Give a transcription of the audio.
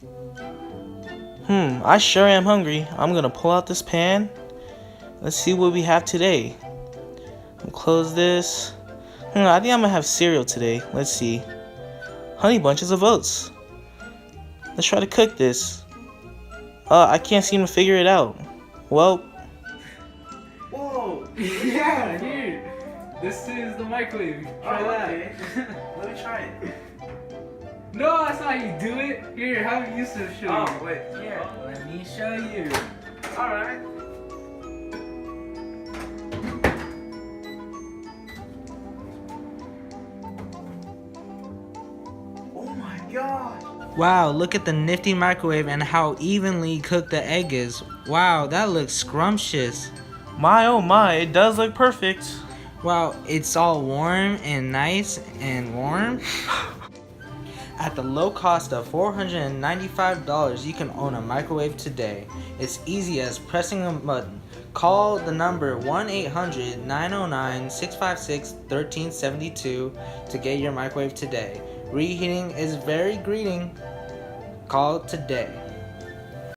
I sure am hungry. I'm gonna pull out this pan. Let's see what we have today. Close this. I think I'm gonna have cereal today. Let's see. Honey bunches of oats. Let's try to cook this. I can't seem to figure it out. Well, Whoa! Yeah, here. This is the microwave. Try that. Okay. Let me try it. No, that's not how you do it. Here, have Yusuf show you. Oh, wait. Here, let me show you. Alright. Oh my gosh! Wow, look at the nifty microwave and how evenly cooked the egg is. Wow, that looks scrumptious. my oh my, it does look perfect. Wow, it's all warm and nice and warm. At the low cost of $495, you can own a microwave today. It's easy as pressing a button. Call the number 1-800-909-656-1372 to get your microwave today. Reheating is very greeting. Call today.